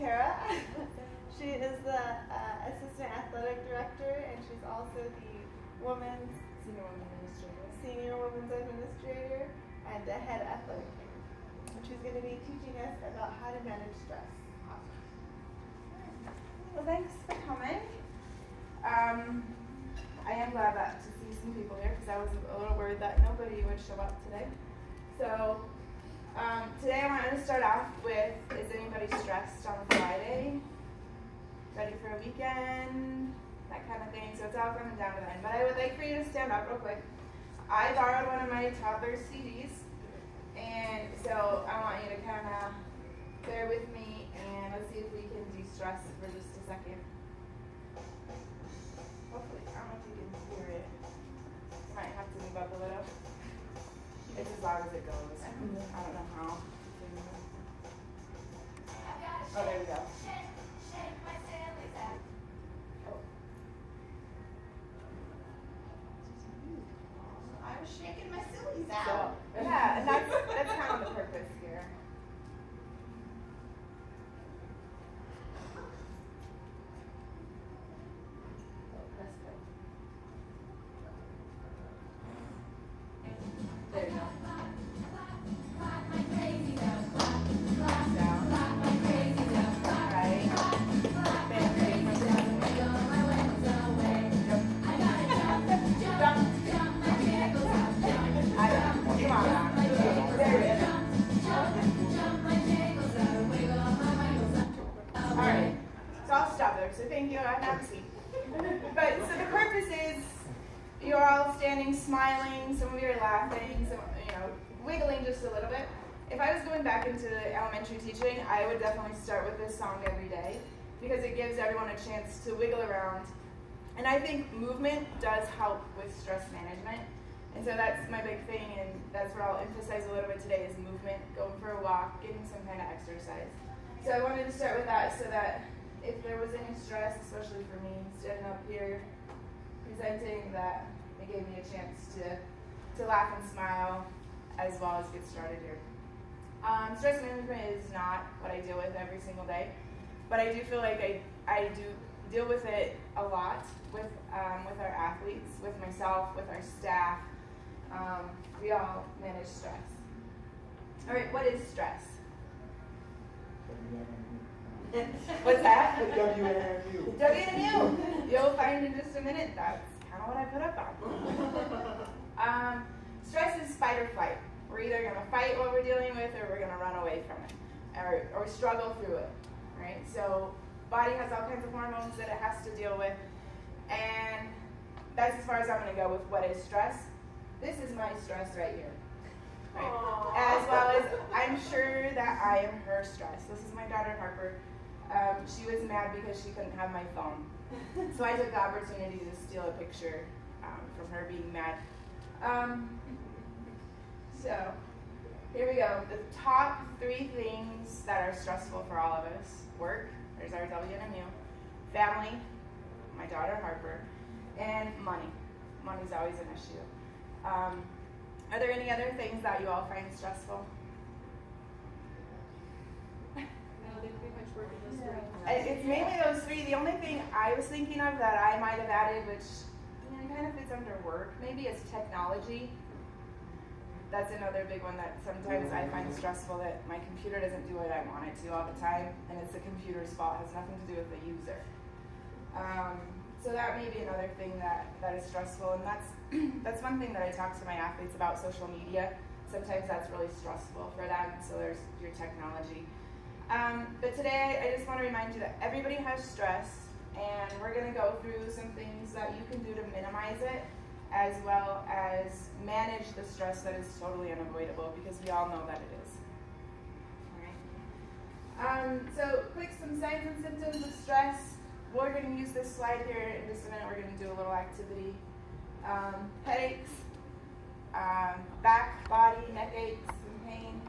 Terra. She is the assistant athletic director, and she's also the senior women's administrator and the head athletic trainer. And she's going to be teaching us about how to manage stress. Well, thanks for coming. I am glad to see some people here because I was a little worried that nobody would show up today. So today I wanted to start off with, is anybody stressed on a Friday? Ready for a weekend? That kind of thing. So it's all coming down to the end. But I would like for you to stand up real quick. I borrowed one of my toddler's CDs. And so I want you to kind of bear with me and let's see if we can de-stress for just a second. Hopefully, I don't know if you can hear it. You might have to move up a little. It's as loud as it goes. I don't know how. Oh, there we go. I was shaking my sillies out. So, yeah, and that's kind of the purpose here. There you go. Alright, so I'll stop there. So thank you, I'm not seat. But so the purpose is you're all standing smiling, some of you are laughing, some wiggling just a little bit. If I was going back into elementary teaching, I would definitely start with this song every day because it gives everyone a chance to wiggle around. And I think movement does help with stress management. And so that's my big thing, and that's what I'll emphasize a little bit today is movement, going for a walk, getting some kind of exercise. So I wanted to start with that so that if there was any stress, especially for me, standing up here, presenting, that it gave me a chance to laugh and smile as well as get started here. Stress management is not what I deal with every single day, but I do feel like I do deal with it a lot with our athletes, with myself, with our staff. We all manage stress. All right, what is stress? What's that? WNMU. WNMU. You'll find in just a minute. That's kind of what I put up on. Stress is fight or flight. We're either going to fight what we're dealing with or we're going to run away from it or struggle through it. Right? So body has all kinds of hormones that it has to deal with. And that's as far as I'm going to go with what is stress. This is my stress right here. Right? As well as I'm sure that I am her stress. This is my daughter Harper. She was mad because she couldn't have my phone. So I took the opportunity to steal a picture from her being mad. So here we go. The top 3 things that are stressful for all of us. Work, there's our WNMU. Family, my daughter Harper. And money. Money's always an issue. Are there any other things that you all find stressful? No, they pretty much work in those 3. It's mainly those 3. The only thing I was thinking of that I might have added, which kind of fits under work, maybe is technology. That's another big one that sometimes I find stressful, that my computer doesn't do what I want it to all the time, and it's the computer's fault. It has nothing to do with the user. So that may be another thing that is stressful, and that's one thing that I talk to my athletes about, social media. Sometimes that's really stressful for them, so there's your technology. But today I just want to remind you that everybody has stress, and we're going to go through some things that you can do to minimize it, as well as manage the stress that is totally unavoidable, because we all know that it is. All right. So quick, some signs and symptoms of stress. We're going to use this slide here in just a minute. We're going to do a little activity. Headaches, back, body, neck aches and pain,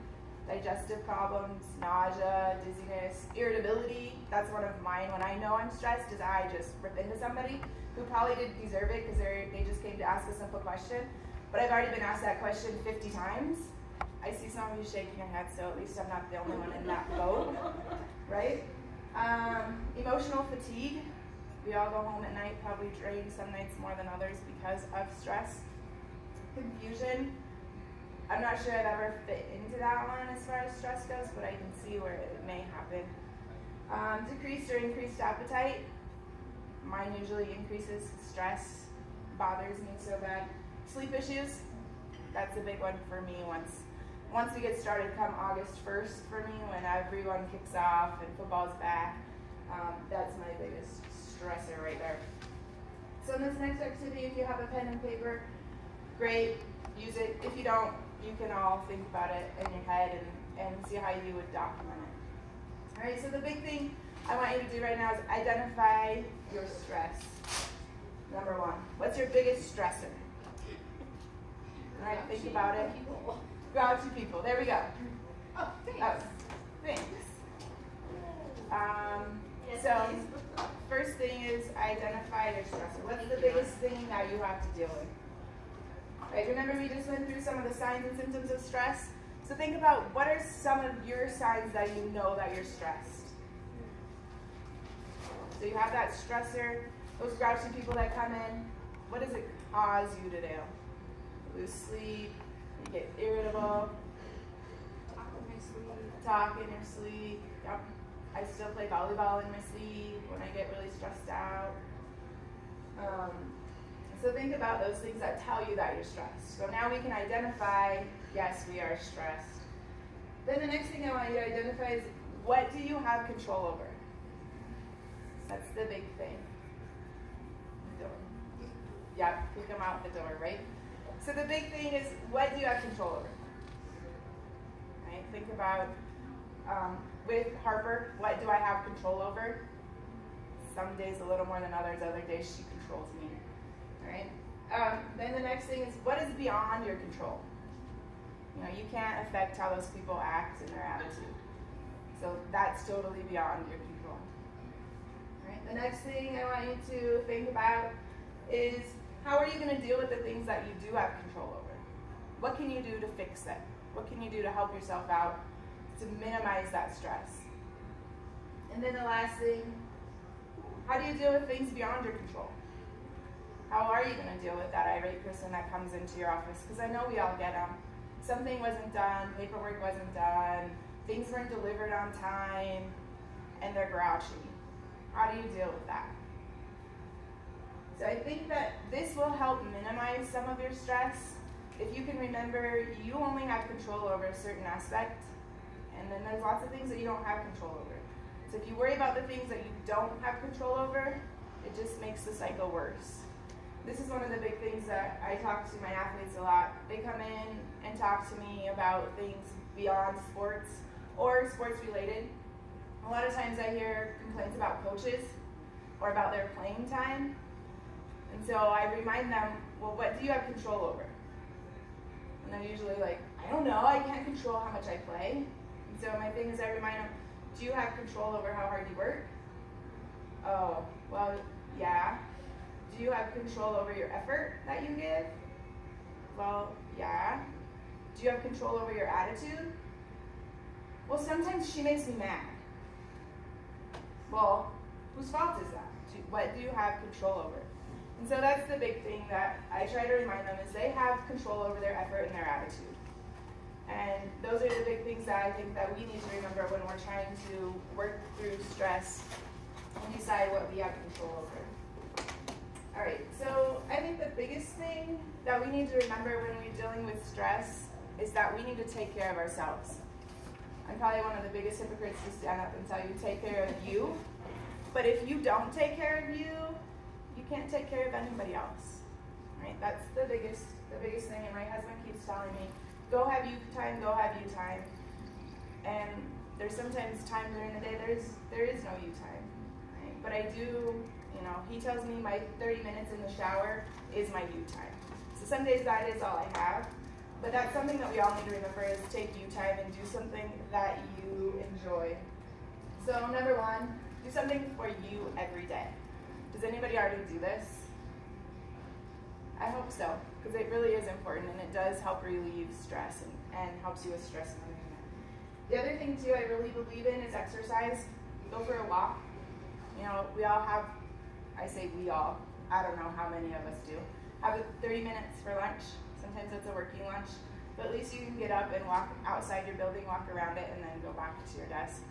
digestive problems, nausea, dizziness, irritability. That's one of mine. When I know I'm stressed, is I just rip into somebody who probably didn't deserve it because they just came to ask a simple question. But I've already been asked that question 50 times. I see some of you shaking your head, so at least I'm not the only one in that boat, right? Emotional fatigue. We all go home at night, probably drained some nights more than others because of stress. Confusion. I'm not sure I've ever fit into that one as far as stress goes, but I can see where it may happen. Decreased or increased appetite. Mine usually increases. Stress bothers me so bad. Sleep issues. That's a big one for me once we get started come August 1st for me, when everyone kicks off and football's back. That's my biggest stressor right there. So in this next activity, if you have a pen and paper, great, use it. If you don't, you can all think about it in your head and see how you would document it. All right, so the big thing I want you to do right now is identify your stress. Number one, what's your biggest stressor? All right, think about it. Grouchy people, there we go. Oh, thanks. Oh, thanks. So, first thing is identify your stressor. What's the biggest thing that you have to deal with? Right, remember we just went through some of the signs and symptoms of stress? So think about what are some of your signs that you know that you're stressed. So you have that stressor, those grouchy people that come in. What does it cause you to do? You lose sleep, you get irritable, talk in your sleep. Yep. I still play volleyball in my sleep when I get really stressed out. So think about those things that tell you that you're stressed. So now we can identify, yes, we are stressed. Then the next thing I want you to identify is, what do you have control over? That's the big thing. The door. Yep, kick them out the door, right? So the big thing is, what do you have control over? Right? Think about, with Harper, what do I have control over? Some days a little more than others, other days she controls me. Right? Then the next thing is, what is beyond your control? You know, you can't affect how those people act and their attitude. So that's totally beyond your control. Right? The next thing I want you to think about is, how are you going to deal with the things that you do have control over? What can you do to fix it? What can you do to help yourself out to minimize that stress? And then the last thing, how do you deal with things beyond your control? How are you going to deal with that irate person that comes into your office? Because I know we all get them. Something wasn't done, paperwork wasn't done, things weren't delivered on time, and they're grouchy. How do you deal with that? So I think that this will help minimize some of your stress. If you can remember, you only have control over a certain aspect, and then there's lots of things that you don't have control over. So if you worry about the things that you don't have control over, it just makes the cycle worse. This is one of the big things that I talk to my athletes a lot. They come in and talk to me about things beyond sports or sports related. A lot of times I hear complaints about coaches or about their playing time. And so I remind them, well, what do you have control over? And they're usually like, I don't know, I can't control how much I play. And so my thing is I remind them, do you have control over how hard you work? Oh, well, yeah. Do you have control over your effort that you give? Well, yeah. Do you have control over your attitude? Well, sometimes she makes me mad. Well, whose fault is that? What do you have control over? And so that's the big thing that I try to remind them, is they have control over their effort and their attitude. And those are the big things that I think that we need to remember when we're trying to work through stress and decide what we have control over. All right, so I think the biggest thing that we need to remember when we're dealing with stress is that we need to take care of ourselves. I'm probably one of the biggest hypocrites to stand up and tell you, take care of you. But if you don't take care of you, you can't take care of anybody else. Right? That's the biggest thing. And my husband keeps telling me, go have you time, go have you time. And there's sometimes time during the day there is no you time. Right? But I do, you know, he tells me my 30 minutes in the shower is my you time. So some days that is all I have. But that's something that we all need to remember, is take you time and do something that you enjoy. So number one, do something for you every day. Does anybody already do this? I hope so, because it really is important, and it does help relieve stress and helps you with stress management. The other thing too I really believe in is exercise. Go for a walk. You know, we all have, I say we all, I don't know how many of us do, have 30 minutes for lunch. Sometimes it's a working lunch, but at least you can get up and walk outside your building, walk around it, and then go back to your desk.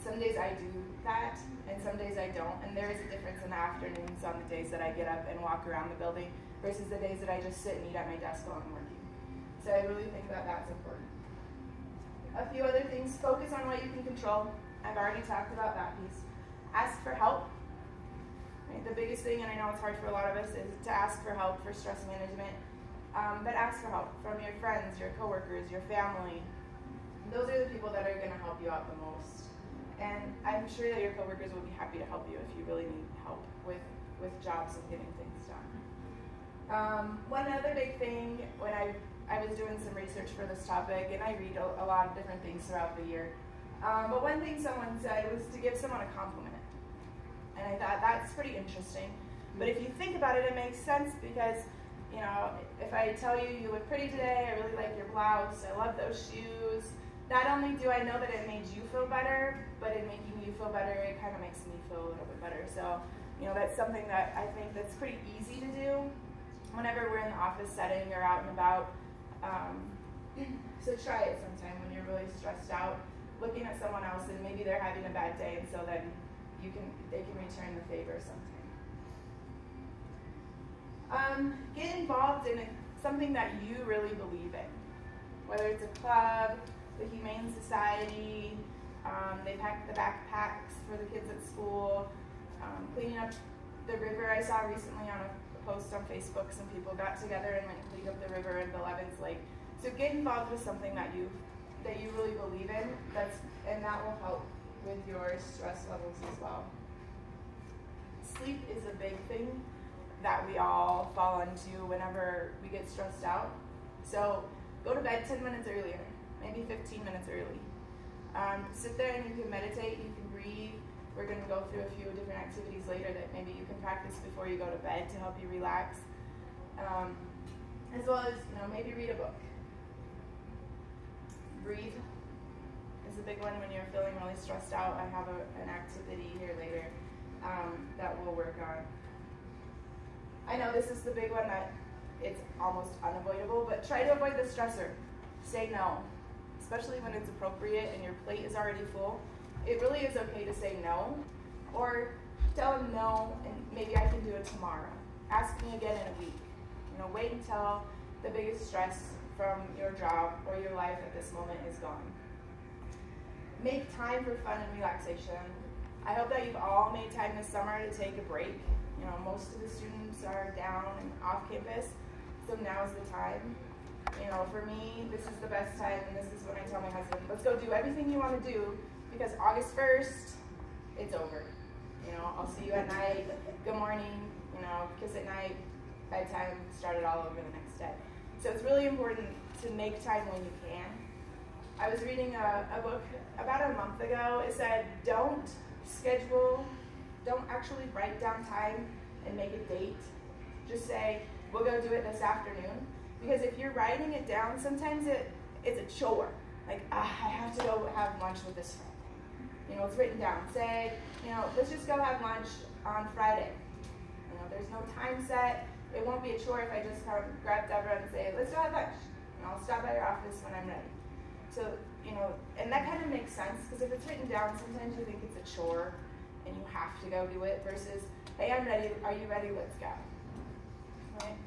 Some days I do that, and some days I don't, and there is a difference in the afternoons on the days that I get up and walk around the building versus the days that I just sit and eat at my desk while I'm working. So I really think that that's important. A few other things, focus on what you can control. I've already talked about that piece. Ask for help. Right? The biggest thing, and I know it's hard for a lot of us, is to ask for help for stress management. But ask for help from your friends, your coworkers, your family. Those are the people that are going to help you out the most. And I'm sure that your coworkers will be happy to help you if you really need help with jobs and getting things done. One other big thing, when I was doing some research for this topic, and I read a lot of different things throughout the year, but one thing someone said was to give someone a compliment. And I thought that's pretty interesting. But if you think about it, it makes sense because, you know, if I tell you you look pretty today, I really like your blouse, I love those shoes, not only do I know that it made you feel better, but in making you feel better, it kind of makes me feel a little bit better. So, you know, that's something that I think that's pretty easy to do whenever we're in the office setting or out and about. So try it sometime when you're really stressed out, looking at someone else and maybe they're having a bad day, and so then they can return the favor sometime. Get involved in something that you really believe in, whether it's a club, the Humane Society, they pack the backpacks for the kids at school, cleaning up the river. I saw recently on a post on Facebook, some people got together and cleaned up the river in Bellevitz Lake. So get involved with something that you really believe in, and that will help with your stress levels as well. Sleep is a big thing that we all fall into whenever we get stressed out. So go to bed 10 minutes earlier, maybe 15 minutes early. Sit there and you can meditate, you can breathe. We're going to go through a few different activities later that maybe you can practice before you go to bed to help you relax. As well as, you know, maybe read a book. Breathe is a big one when you're feeling really stressed out. I have an activity here later that we'll work on. I know this is the big one that it's almost unavoidable, but try to avoid the stressor. Say no, especially when it's appropriate and your plate is already full. It really is okay to say no, or tell them no, and maybe I can do it tomorrow. Ask me again in a week. You know, wait until the biggest stress from your job or your life at this moment is gone. Make time for fun and relaxation. I hope that you've all made time this summer to take a break. You know, most of the students are down and off campus, so now's the time. You know, for me, this is the best time, and this is when I tell my husband, let's go do everything you want to do, because August 1st, it's over. You know, I'll see you at night, good morning, you know, kiss at night, bedtime, start it all over the next day. So it's really important to make time when you can. I was reading a book about a month ago. It said, don't actually write down time and make a date. Just say, we'll go do it this afternoon. Because if you're writing it down, sometimes it's a chore. Like, I have to go have lunch with this friend. You know, it's written down. Say, you know, let's just go have lunch on Friday. You know, there's no time set. It won't be a chore if I just grab Deborah and say, let's go have lunch. And I'll stop by your office when I'm ready. So, you know, and that kind of makes sense, because if it's written down, sometimes you think it's a chore and you have to go do it, versus, hey, I'm ready. Are you ready? Let's go. Right?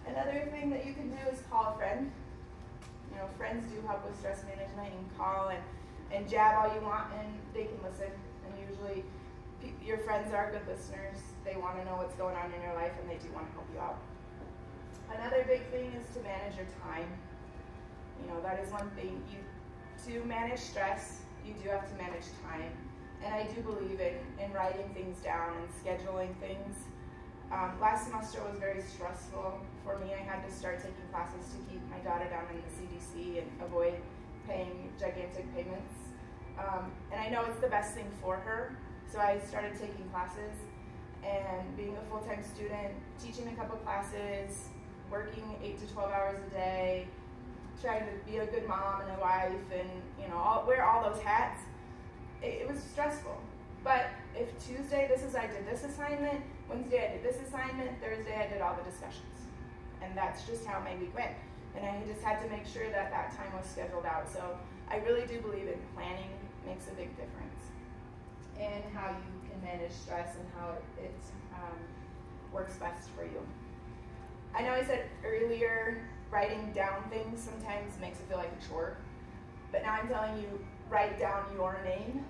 Another thing that you can do is call a friend. You know, friends do help with stress management. You can call and jab all you want, and they can listen. And usually, your friends are good listeners. They want to know what's going on in your life, and they do want to help you out. Another big thing is to manage your time. You know, that is one thing. To manage stress, you do have to manage time. And I do believe in writing things down and scheduling things. Last semester was very stressful for me. I had to start taking classes to keep my daughter down in the CDC and avoid paying gigantic payments. And I know it's the best thing for her, so I started taking classes and being a full-time student, teaching a couple classes, working 8 to 12 hours a day, trying to be a good mom and a wife, and you know, wear all those hats. It was stressful, but if Tuesday I did this assignment, Wednesday I did this assignment, Thursday I did all the discussions. And that's just how my week went. And I just had to make sure that that time was scheduled out. So I really do believe in planning makes a big difference in how you can manage stress and how it works best for you. I know I said earlier, writing down things sometimes makes it feel like a chore. But now I'm telling you, write down your name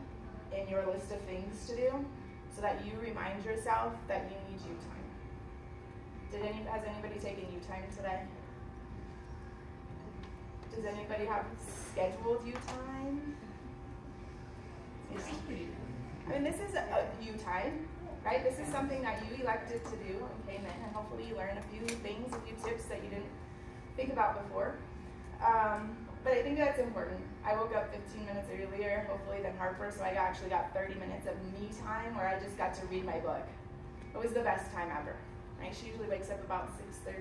in your list of things to do so that you remind yourself that you need you time. Has anybody taken you time today? Does anybody have scheduled you time? I mean, this is a you time, right? This is something that you elected to do and came in, and hopefully you learn a few things, a few tips that you didn't think about before. But I think that's important. I woke up 15 minutes earlier, hopefully, than Harper, so I actually got 30 minutes of me time where I just got to read my book. It was the best time ever. Right? She usually wakes up about 6:30.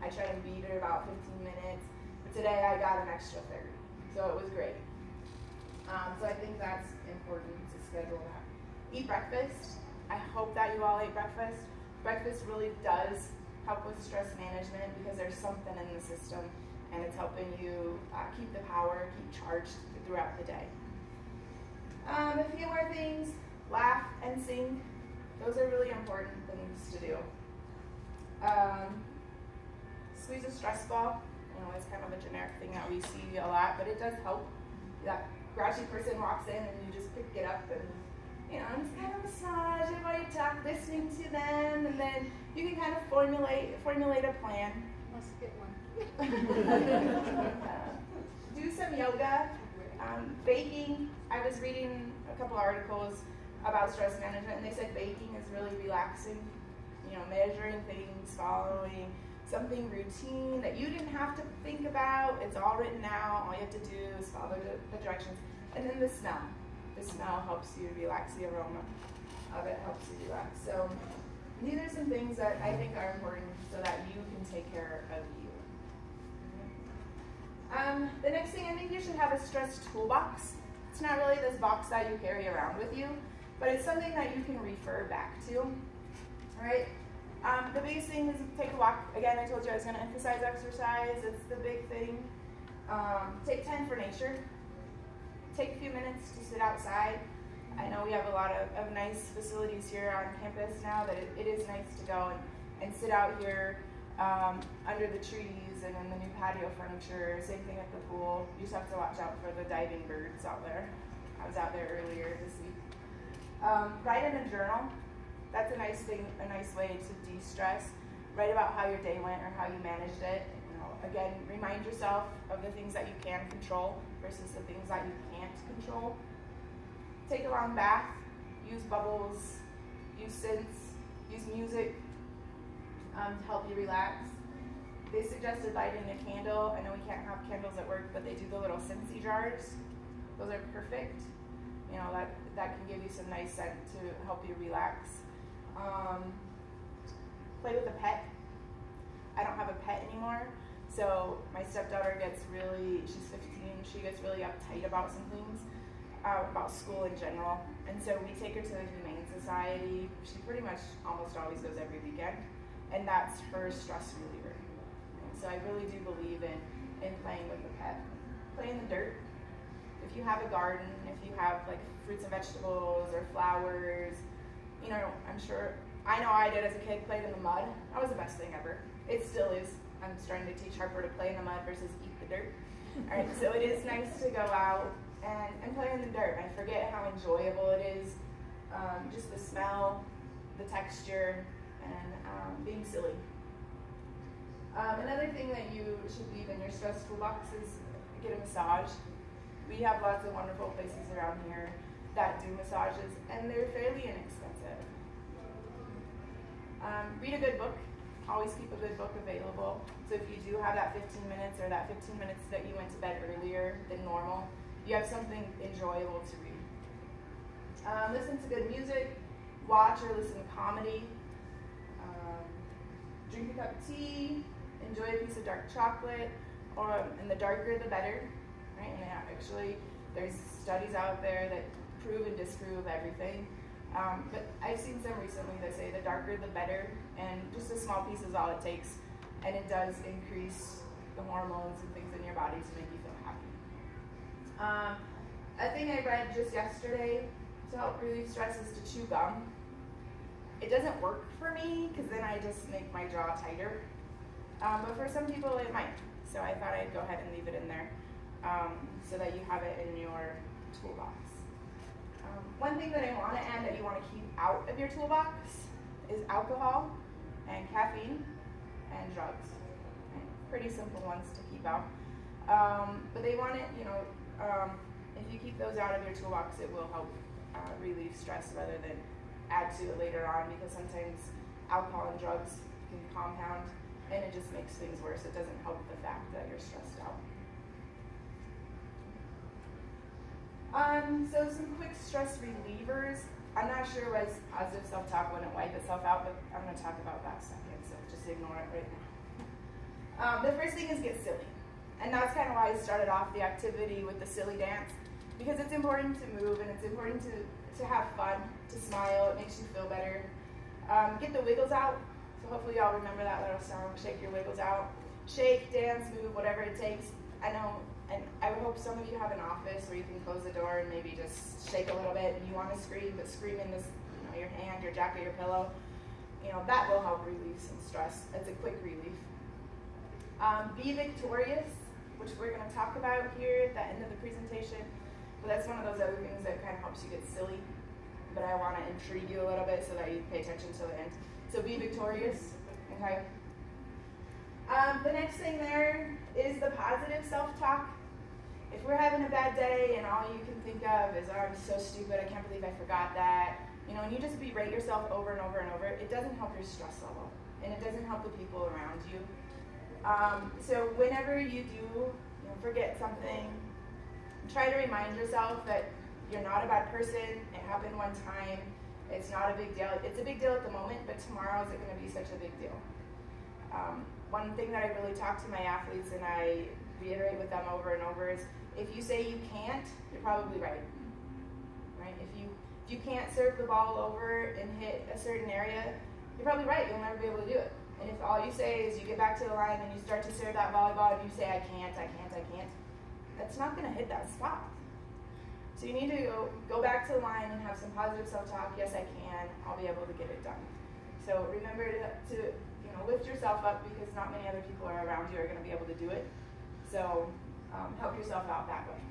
I try to read her about 15 minutes. But today I got an extra 30. So it was great. So I think that's important to schedule that. Eat breakfast. I hope that you all ate breakfast. Breakfast really does help with stress management because there's something in the system and it's helping you keep the power, keep charged throughout the day. A few more things. Laugh and sing. Those are really important things to do. Squeeze a stress ball. You know, it's kind of a generic thing that we see a lot, but it does help. That grouchy person walks in and you just pick it up and, you know, just kind of massage it while you talk, listening to them, and then you can kind of formulate a plan. Let's get one. Do some yoga. Baking. I was reading a couple articles about stress management, and they said baking is really relaxing. You know, measuring things, following something routine that you didn't have to think about. It's all written out. All you have to do is follow the directions. And then the smell. The smell helps you relax. The aroma of it helps you relax. So these are some things that I think are important so that you can take care of you. The next thing, I think you should have a stress toolbox. It's not really this box that you carry around with you, but it's something that you can refer back to. All right? The biggest thing is take a walk. Again, I told you I was going to emphasize exercise. It's the big thing. Take time for nature. Take a few minutes to sit outside. I know we have a lot of nice facilities here on campus now that it is nice to go and sit out here under the trees and in the new patio furniture. Same thing at the pool. You just have to watch out for the diving birds out there. I was out there earlier this week. Write in a journal. That's a nice thing, a nice way to de-stress. Write about how your day went or how you managed it. You know, again, remind yourself of the things that you can control versus the things that you can't control. Take a long bath. Use bubbles. Use scents. Use music to help you relax. They suggested lighting a candle. I know we can't have candles at work, but they do the little scentsy jars. Those are perfect. You know, that can give you some nice scent to help you relax. Play with a pet. I don't have a pet anymore, so my stepdaughter she's 15, she gets really uptight about some things, about school in general, and so we take her to the Humane Society. She pretty much almost always goes every weekend, and that's her stress reliever. So I really do believe in playing with a pet. Play in the dirt. If you have a garden, if you have like fruits and vegetables or flowers, you know, I know I did as a kid, played in the mud. That was the best thing ever. It still is. I'm starting to teach Harper to play in the mud versus eat the dirt. All right, so it is nice to go out and play in the dirt. I forget how enjoyable it is. Just the smell, the texture, and being silly. Another thing that you should leave in your stress toolbox is get a massage. We have lots of wonderful places around here that do massages, and they're fairly inexpensive. Read a good book. Always keep a good book available. So if you do have that 15 minutes or that 15 minutes that you went to bed earlier than normal, you have something enjoyable to read. Listen to good music. Watch or listen to comedy. Drink a cup of tea. Enjoy a piece of dark chocolate. And the darker the better. Right? And actually, there's studies out there that prove and disprove everything. But I've seen some recently that say the darker the better, and just a small piece is all it takes, and it does increase the hormones and things in your body to make you feel happy. A thing I read just yesterday to help relieve stress is to chew gum. It doesn't work for me because then I just make my jaw tighter, but for some people it might. So I thought I'd go ahead and leave it in there so that you have it in your toolbox. One thing that I want to add that you want to keep out of your toolbox is alcohol and caffeine and drugs. Right? Pretty simple ones to keep out. But they want it, if you keep those out of your toolbox, it will help relieve stress rather than add to it later on, because sometimes alcohol and drugs can compound and it just makes things worse. It doesn't help the fact that you're stressed out. So some quick stress relievers. I'm not sure why positive self-talk wouldn't wipe itself out, but I'm going to talk about that second, so just ignore it right now. The first thing is get silly. And that's kind of why I started off the activity with the silly dance, because it's important to move and it's important to have fun, to smile. It makes you feel better. Get the wiggles out. So hopefully y'all remember that little song, shake your wiggles out. Shake, dance, move, whatever it takes. I know, and I would hope some of you have an office where you can close the door and maybe just shake a little bit and you want to scream, but scream in this, your hand, your jacket, your pillow. That will help relieve some stress. It's a quick relief. Be victorious, which we're going to talk about here at the end of the presentation. But that's one of those other things that kind of helps you get silly. But I want to intrigue you a little bit so that you pay attention to the end. So be victorious, okay? The next thing there is the positive self-talk. If we're having a bad day and all you can think of is, oh, I'm so stupid, I can't believe I forgot that, and you just berate yourself over and over and over, it doesn't help your stress level, and it doesn't help the people around you. So whenever you do forget something, try to remind yourself that you're not a bad person, it happened one time, it's not a big deal. It's a big deal at the moment, but tomorrow is it going to be such a big deal? One thing that I really talk to my athletes and I reiterate with them over and over is, if you say you can't, you're probably right. Right? If you can't serve the ball over and hit a certain area, you're probably right. You'll never be able to do it. And if all you say is you get back to the line and you start to serve that volleyball and you say I can't, that's not going to hit that spot. So you need to go back to the line and have some positive self-talk. Yes, I can. I'll be able to get it done. So remember to lift yourself up, because not many other people around you are going to be able to do it. So help yourself out that way.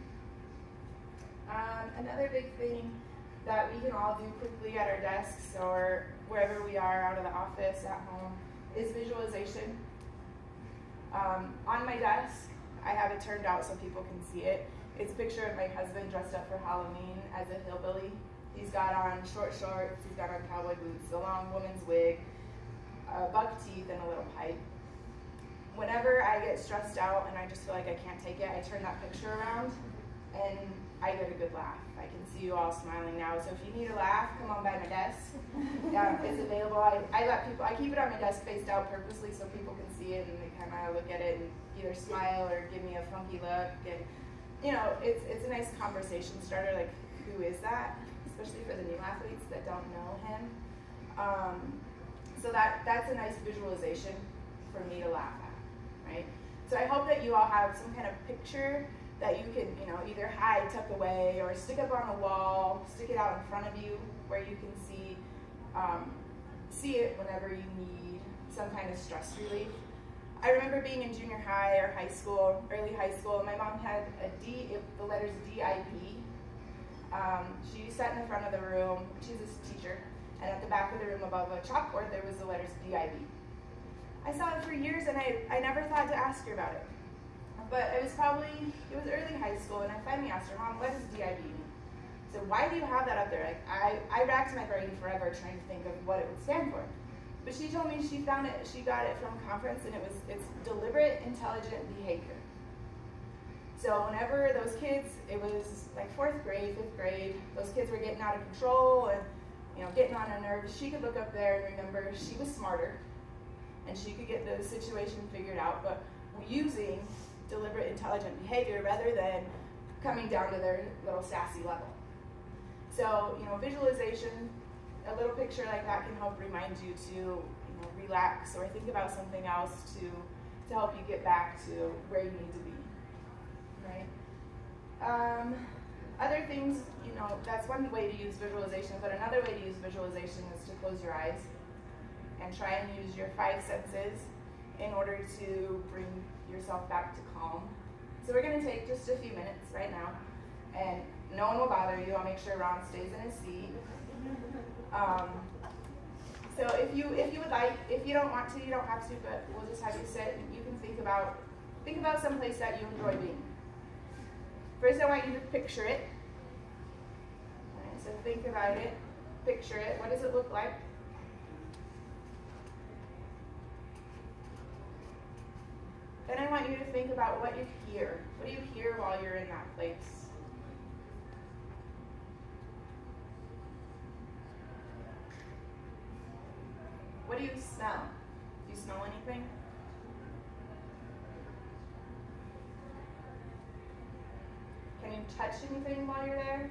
Another big thing that we can all do quickly at our desks or wherever we are, out of the office, at home, is visualization. On my desk, I have it turned out so people can see it. It's a picture of my husband dressed up for Halloween as a hillbilly. He's got on short shorts, he's got on cowboy boots, a long woman's wig, buck teeth, and a little pipe. Whenever I get stressed out and I just feel like I can't take it, I turn that picture around and I get a good laugh. I can see you all smiling now. So if you need a laugh, come on by my desk. It's available. I keep it on my desk faced out purposely so people can see it and they kind of look at it and either smile or give me a funky look. And it's a nice conversation starter. Like, who is that? Especially for the new athletes that don't know him. So that's a nice visualization for me to laugh at, right? So I hope that you all have some kind of picture that you can, either hide, tuck away, or stick up on a wall, stick it out in front of you where you can see it whenever you need some kind of stress relief. I remember being in junior high or high school, early high school, and my mom had the letters DIP. She sat in the front of the room, she's a teacher, and at the back of the room above a chalkboard there was the letters DIB. I saw it for years and I never thought to ask her about it. But it was early high school, and I finally asked her, Mom, what does DIB mean? So why do you have that up there? Like, I racked my brain forever trying to think of what it would stand for. But she told me she got it from a conference, and it's deliberate intelligent behavior. So whenever those kids, it was like 4th grade, 5th grade, those kids were getting out of control and getting on her nerves, she could look up there and remember she was smarter and she could get the situation figured out, but using deliberate intelligent behavior rather than coming down to their little sassy level. So, visualization a little picture like that can help remind you to relax or think about something else to help you get back to where you need to be, right? Other things, that's one way to use visualization, but another way to use visualization is to close your eyes and try and use your 5 senses in order to bring yourself back to calm. So we're going to take just a few minutes right now, and no one will bother you. I'll make sure Ron stays in his seat. So if you would like, if you don't want to, you don't have to, but we'll just have you sit and you can think about some place that you enjoy being. First, I want you to picture it. All right, so think about it, picture it. What does it look like? Then I want you to think about what you hear. What do you hear while you're in that place? What do you smell? Do you smell anything? Can you touch anything while you're there?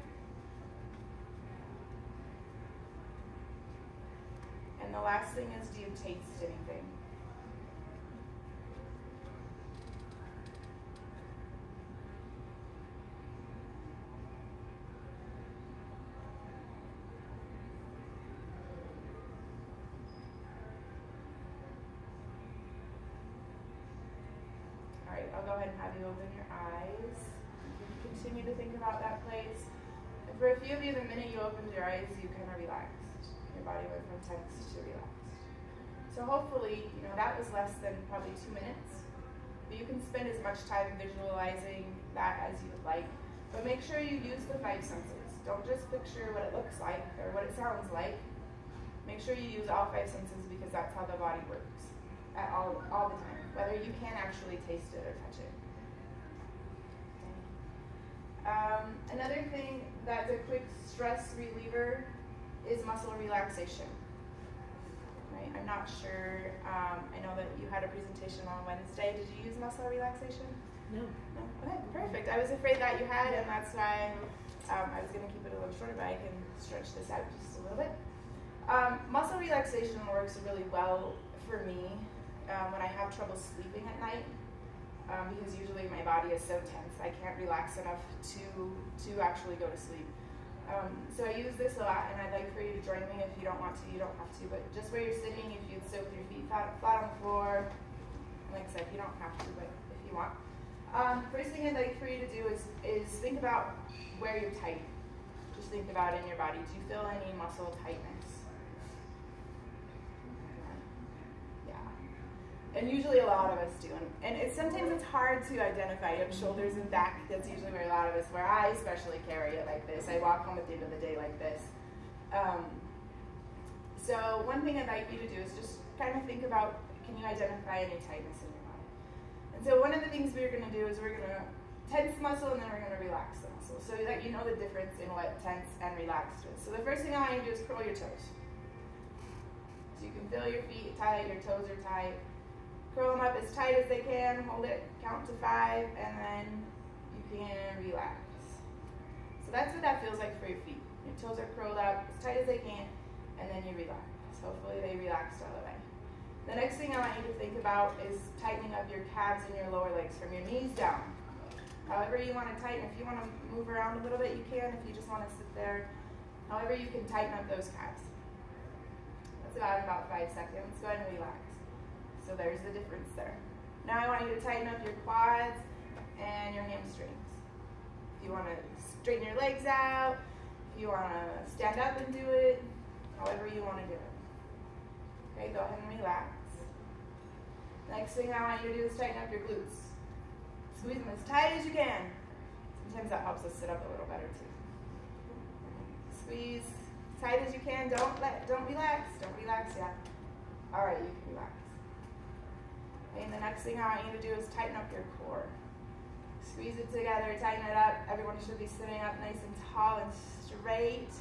And the last thing is, do you taste anything? I'll go ahead and have you open your eyes. You can continue to think about that place. And for a few of you, the minute you opened your eyes, you kind of relaxed. Your body went from tense to relaxed. So hopefully, that was less than probably 2 minutes. But you can spend as much time visualizing that as you would like. But make sure you use the 5 senses. Don't just picture what it looks like or what it sounds like. Make sure you use all 5 senses because that's how the body works all the time. Whether you can actually taste it or touch it. Okay. Another thing that's a quick stress reliever is muscle relaxation. Right? I'm not sure. I know that you had a presentation on Wednesday. Did you use muscle relaxation? No. No? Okay, perfect. I was afraid that you had, and that's why I was going to keep it a little shorter, but I can stretch this out just a little bit. Muscle relaxation works really well for me when I have trouble sleeping at night, because usually my body is so tense I can't relax enough to actually go to sleep. So I use this a lot, and I'd like for you to join me. If you don't want to, you don't have to, but just where you're sitting, if you'd sit with your feet flat on the floor, like I said, you don't have to, but if you want. First thing I'd like for you to do is think about where you're tight. Just think about it in your body. Do you feel any muscle tightness? And usually a lot of us do. And sometimes it's hard to identify. You have shoulders and back. That's usually where a lot of us, where I especially carry it like this. I walk home at the end of the day like this. So one thing I'd like you to do is just kind of think about, can you identify any tightness in your body? And so one of the things we're going to do is we're going to tense muscle and then we're going to relax the muscle so that you know the difference in what tense and relaxed is. So the first thing I want you to do is curl your toes. So you can feel your feet tight, your toes are tight. Curl them up as tight as they can, hold it, count to 5, and then you can relax. So that's what that feels like for your feet. Your toes are curled up as tight as they can, and then you relax. Hopefully they relaxed all the way. The next thing I want you to think about is tightening up your calves and your lower legs from your knees down. However you want to tighten. If you want to move around a little bit, you can. If you just want to sit there, however you can tighten up those calves. That's about 5 seconds. Go ahead and relax. So there's the difference there. Now I want you to tighten up your quads and your hamstrings. If you want to straighten your legs out, if you want to stand up and do it, however you want to do it. Okay, go ahead and relax. Next thing I want you to do is tighten up your glutes. Squeeze them as tight as you can. Sometimes that helps us sit up a little better too. Squeeze as tight as you can. Don't relax. Don't relax yet. All right, you can relax. Okay, and the next thing I want you to do is tighten up your core. Squeeze it together, tighten it up. Everyone should be sitting up nice and tall and straight.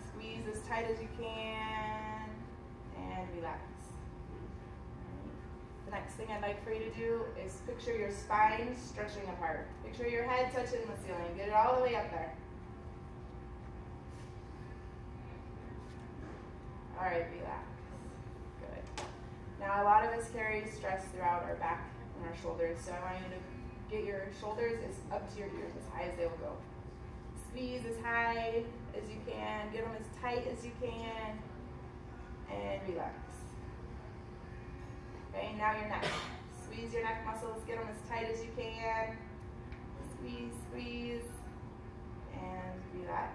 Squeeze as tight as you can, and relax. The next thing I'd like for you to do is picture your spine stretching apart. Picture your head touching the ceiling. Get it all the way up there. right, relax. Good. Now a lot of us carry stress throughout our back and our shoulders, so I want you to get your shoulders up to your ears, as high as they will go. Squeeze as high as you can, get them as tight as you can, and relax. Okay, now your neck. Squeeze your neck muscles, get them as tight as you can. Squeeze, squeeze, and relax.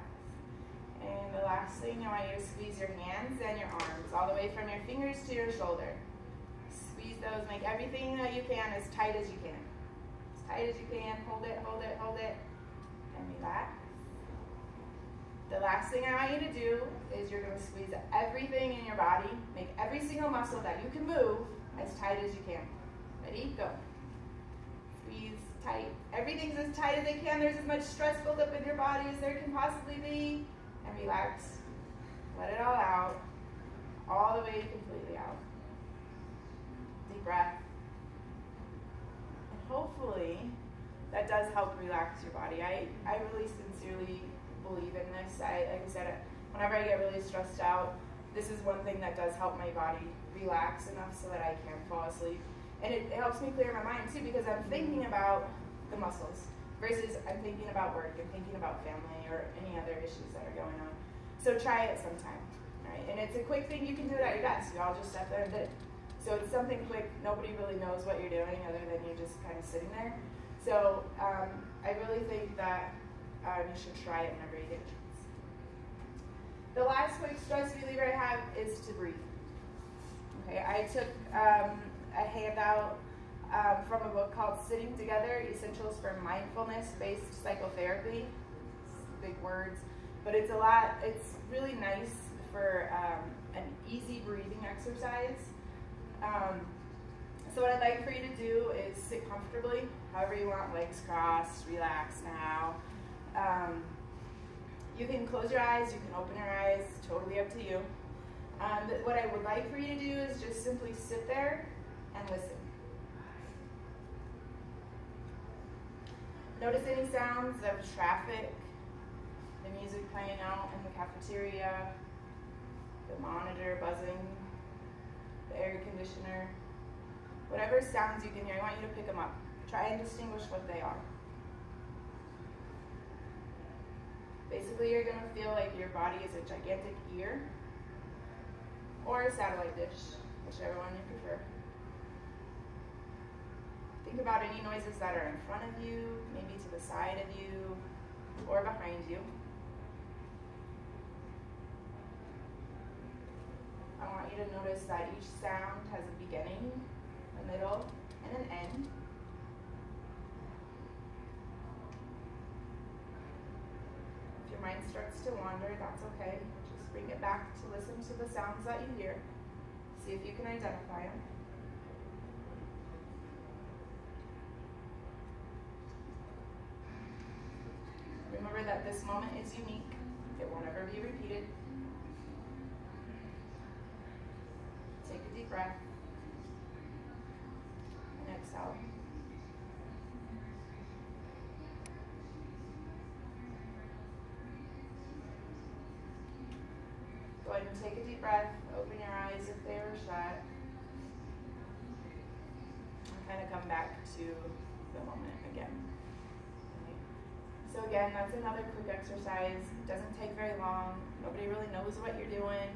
And the last thing, I want you to squeeze your hands and your arms, all the way from your fingers to your shoulder. Squeeze those, make everything that you can as tight as you can. As tight as you can, hold it, hold it, hold it, and relax. The last thing I want you to do is you're going to squeeze everything in your body, make every single muscle that you can move as tight as you can. Ready? Go. Squeeze tight. Everything's as tight as they can. There's as much stress built up in your body as there can possibly be. And relax. Let it all out. All the way completely out. Deep breath. And hopefully that does help relax your body. I really sincerely believe in this. Like I said, whenever I get really stressed out, this is one thing that does help my body relax enough so that I can fall asleep. And it helps me clear my mind too, because I'm thinking about the muscles versus I'm thinking about work and thinking about family or any other issues that are going on. So try it sometime, right? And it's a quick thing, you can do it at your desk. You all just step there and did it. So it's something quick, nobody really knows what you're doing other than you're just kind of sitting there. So I really think that you should try it whenever you get a chance. The last quick stress reliever I have is to breathe. Okay, I took a handout from a book called Sitting Together, Essentials for Mindfulness-Based Psychotherapy. It's big words, but it's really nice for an easy breathing exercise. So what I'd like for you to do is sit comfortably, however you want, legs crossed, relax now. You can close your eyes, you can open your eyes, totally up to you. But what I would like for you to do is just simply sit there and listen. Notice any sounds of traffic, the music playing out in the cafeteria, the monitor buzzing, the air conditioner. Whatever sounds you can hear, I want you to pick them up. Try and distinguish what they are. Basically, you're going to feel like your body is a gigantic ear or a satellite dish, whichever one you prefer. Think about any noises that are in front of you, maybe to the side of you, or behind you. I want you to notice that each sound has a beginning, a middle, and an end. If your mind starts to wander, that's okay. Just bring it back to listen to the sounds that you hear. See if you can identify them. Remember that this moment is unique. It won't ever be repeated. Take a deep breath. And exhale. Go ahead and take a deep breath. Open your eyes if they were shut. And kind of come back to the moment again. So again, that's another quick exercise. It doesn't take very long. Nobody really knows what you're doing.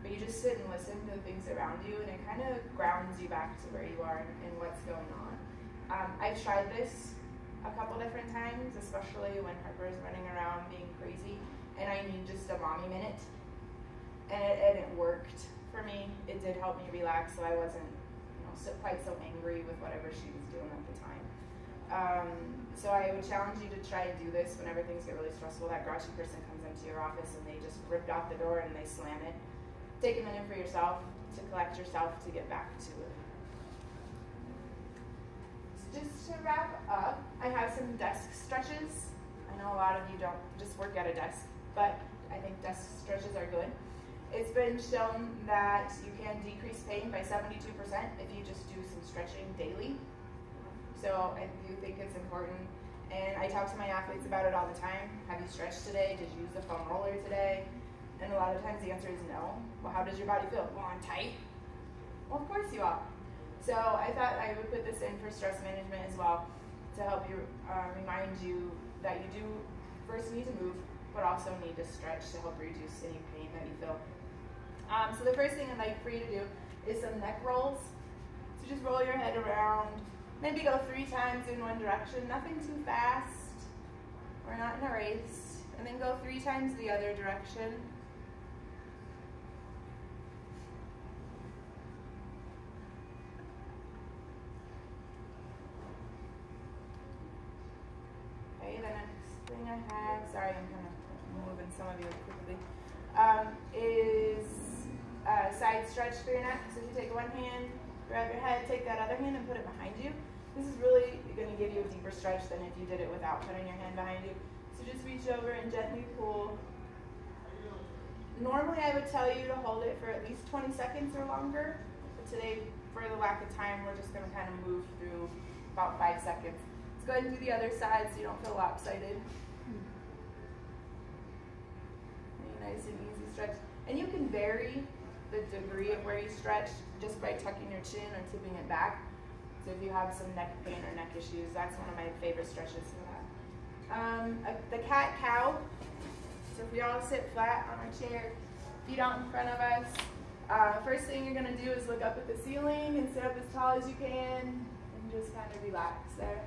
But you just sit and listen to the things around you, and it kind of grounds you back to where you are and what's going on. I've tried this a couple different times, especially when Harper's running around being crazy, and I need just a mommy minute. And it worked for me. It did help me relax, so I wasn't quite so angry with whatever she was doing at the time. So I would challenge you to try and do this whenever things get really stressful. That grouchy person comes into your office and they just ripped out the door and they slam it. Take a minute for yourself to collect yourself to get back to it. So just to wrap up, I have some desk stretches. I know a lot of you don't just work at a desk, but I think desk stretches are good. It's been shown that you can decrease pain by 72% if you just do some stretching daily. So I do think it's important, and I talk to my athletes about it all the time. Have you stretched today? Did you use the foam roller today? And a lot of times the answer is no. Well, how does your body feel? Well, I'm tight. Well, of course you are. So I thought I would put this in for stress management as well to help you remind you that you do first need to move, but also need to stretch to help reduce any pain that you feel. So the first thing I'd like for you to do is some neck rolls. So just roll your head around. Maybe go 3 times in one direction, nothing too fast. We're not in a race. And then go 3 times the other direction. Okay, the next thing I have, sorry, I'm kind of moving some of you quickly, is a side stretch for your neck. So if you take one hand, grab your head, take that other hand and put it behind you. This is really going to give you a deeper stretch than if you did it without putting your hand behind you. So just reach over and gently pull. Normally I would tell you to hold it for at least 20 seconds or longer, but today, for the lack of time, we're just going to kind of move through about 5 seconds. Let's go ahead and do the other side so you don't feel lopsided. Nice and easy stretch. And you can vary the degree of where you stretch just by tucking your chin or tipping it back. So if you have some neck pain or neck issues, that's one of my favorite stretches for that. The cat-cow. So if we all sit flat on our chair, feet out in front of us, first thing you're going to do is look up at the ceiling and sit up as tall as you can and just kind of relax there.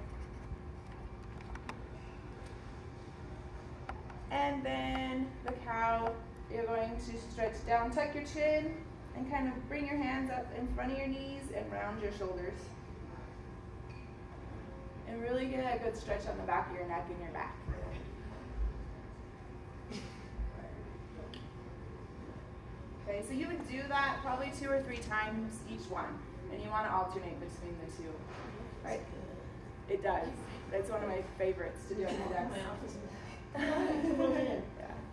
And then the cow, you're going to stretch down, tuck your chin, and kind of bring your hands up in front of your knees and round your shoulders. And really get a good stretch on the back of your neck and your back. Okay, so you would do that probably 2 or 3 times each one, and you want to alternate between the two, right? It does. That's one of my favorites to do on the desk.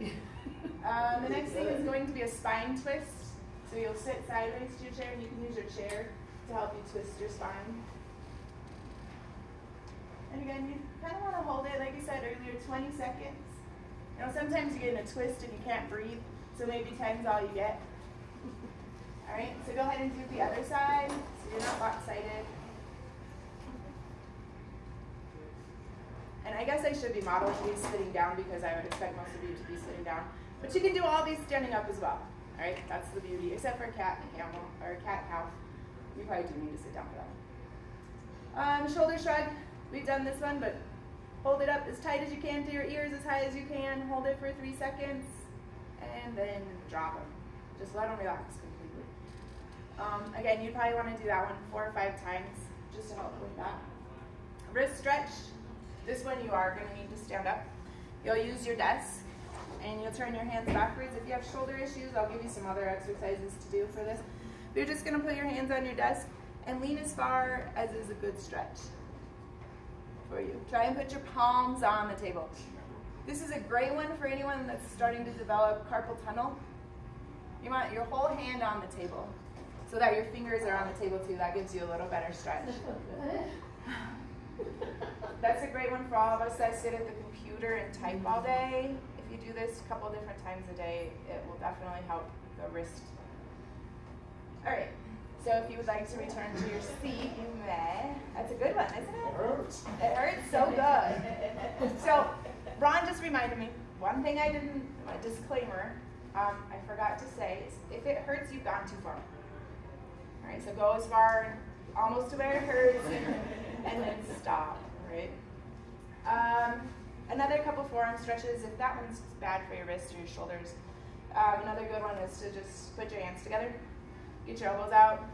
Yeah. The next thing is going to be a spine twist. So you'll sit sideways to your chair, and you can use your chair to help you twist your spine. And again, you kind of want to hold it, like I said earlier, 20 seconds. You know, sometimes you get in a twist and you can't breathe, so maybe 10's all you get. All right, so go ahead and do the other side, so you're not lopsided. And I guess I should be modeling these sitting down because I would expect most of you to be sitting down. But you can do all these standing up as well. All right, that's the beauty, except for a cat and camel, or a cat-cow. You probably do need to sit down for that one. Shoulder shrug. We've done this one, but hold it up as tight as you can to your ears, as high as you can. Hold it for 3 seconds, and then drop them. Just let them relax completely. Again, you probably want to do that one 4 or 5 times, just to help with that. Wrist stretch. This one you are going to need to stand up. You'll use your desk, and you'll turn your hands backwards. If you have shoulder issues, I'll give you some other exercises to do for this. You're just going to put your hands on your desk and lean as far as is a good stretch for you. Try and put your palms on the table. This is a great one for anyone that's starting to develop carpal tunnel. You want your whole hand on the table so that your fingers are on the table too. That gives you a little better stretch. That's a great one for all of us that sit at the computer and type all day. If you do this a couple different times a day, it will definitely help the wrist. All right. So if you would like to return to your seat, you may. That's a good one, isn't it? It hurts. It hurts so good. So Ron just reminded me, one thing I didn't, a disclaimer, I forgot to say is if it hurts, you've gone too far. All right, so go as far, almost to where it hurts, and then stop, right? Another couple forearm stretches, if that one's bad for your wrist or your shoulders, another good one is to just put your hands together. Get your elbows out,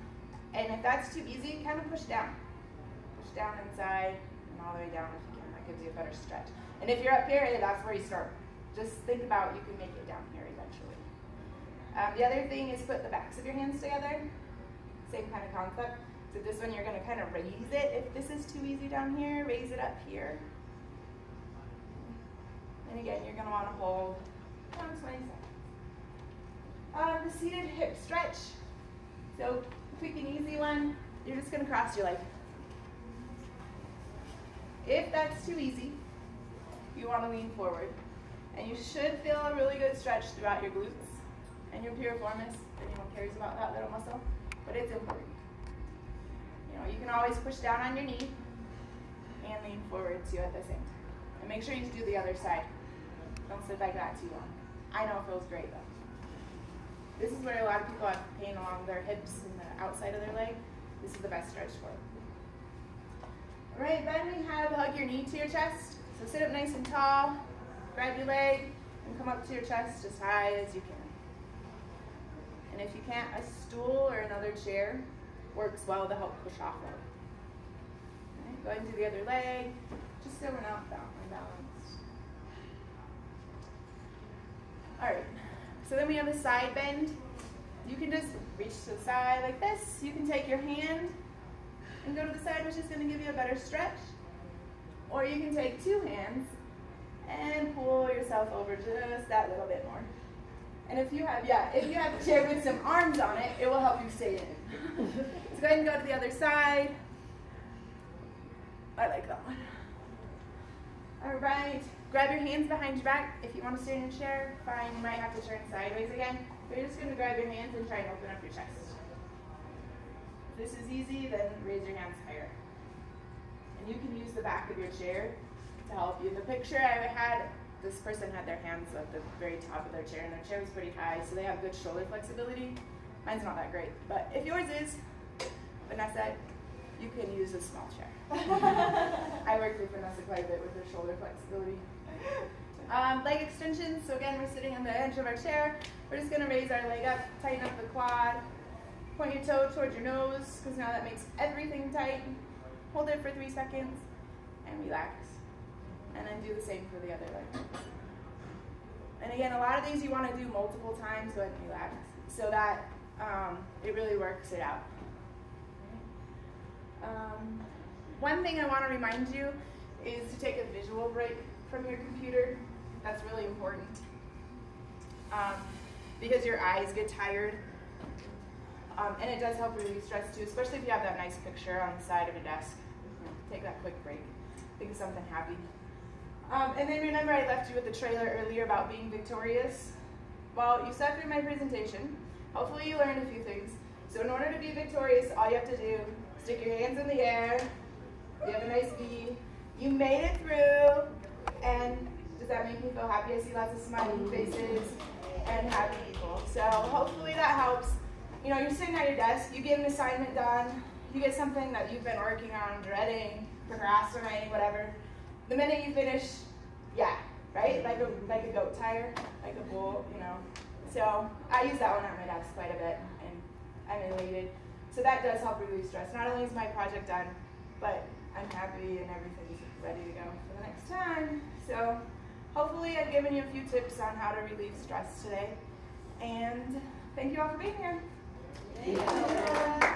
and if that's too easy, kind of push down. Push down inside and all the way down if you can. That gives you a better stretch. And if you're up here, that's where you start. Just think about you can make it down here eventually. The other thing is put the backs of your hands together. Same kind of concept. So this one you're going to kind of raise it. If this is too easy down here, raise it up here. And again, you're going to want to hold around 20 seconds. The seated hip stretch. So, quick and easy one, you're just going to cross your leg. If that's too easy, you want to lean forward. And you should feel a really good stretch throughout your glutes and your piriformis, if anyone cares about that little muscle, but it's important. You know, you can always push down on your knee and lean forward too at the same time. And make sure you do the other side. Don't sit like that too long. I know it feels great though. This is where a lot of people have pain along their hips and the outside of their leg. This is the best stretch for it. All right, then we have hug your knee to your chest. So sit up nice and tall, grab your leg, and come up to your chest as high as you can. And if you can't, a stool or another chair works well to help push off of. All right, go ahead and do the other leg, just so we're not unbalanced. All right, so then we have a side bend. You can just reach to the side like this. You can take your hand and go to the side, which is going to give you a better stretch. Or you can take two hands and pull yourself over just that little bit more. And if you have a chair with some arms on it, it will help you stay in it. So go ahead and go to the other side. I like that one. All right, grab your hands behind your back. If you want to stay in your chair, fine. You might have to turn sideways again. But you're just going to grab your hands and try and open up your chest. If this is easy, then raise your hands higher. And you can use the back of your chair to help you. The picture I had, this person had their hands at the very top of their chair, and their chair was pretty high, so they have good shoulder flexibility. Mine's not that great, but if yours is, Vanessa, you can use a small chair. I worked with Vanessa quite a bit with her shoulder flexibility. Leg extensions, so again, we're sitting on the edge of our chair. We're just gonna raise our leg up, tighten up the quad, point your toe towards your nose, because now that makes everything tight. Hold it for 3 seconds, and relax. And then do the same for the other leg. And again, a lot of these you want to do multiple times, go ahead and relax, so that it really works it out. One thing I want to remind you is to take a visual break from your computer. That's really important. Because your eyes get tired. And it does help relieve stress too, especially if you have that nice picture on the side of your desk. Take that quick break. Think of something happy. And then remember I left you with the trailer earlier about being victorious. Well, you sat through my presentation. Hopefully you learned a few things. So in order to be victorious, all you have to do, stick your hands in the air. You have a nice V. You made it through. And does that make me feel happy? I see lots of smiling faces and happy people. So hopefully that helps. You know, you're sitting at your desk, you get an assignment done, you get something that you've been working on, dreading, procrastinating, whatever. The minute you finish, yeah, right? Like a goat tire, like a bull, you know. So I use that one at my desk quite a bit, and I'm elated. So that does help relieve stress. Not only is my project done, but I'm happy and everything's ready to go for the next time. So hopefully I've given you a few tips on how to relieve stress today. And thank you all for being here. Thank you.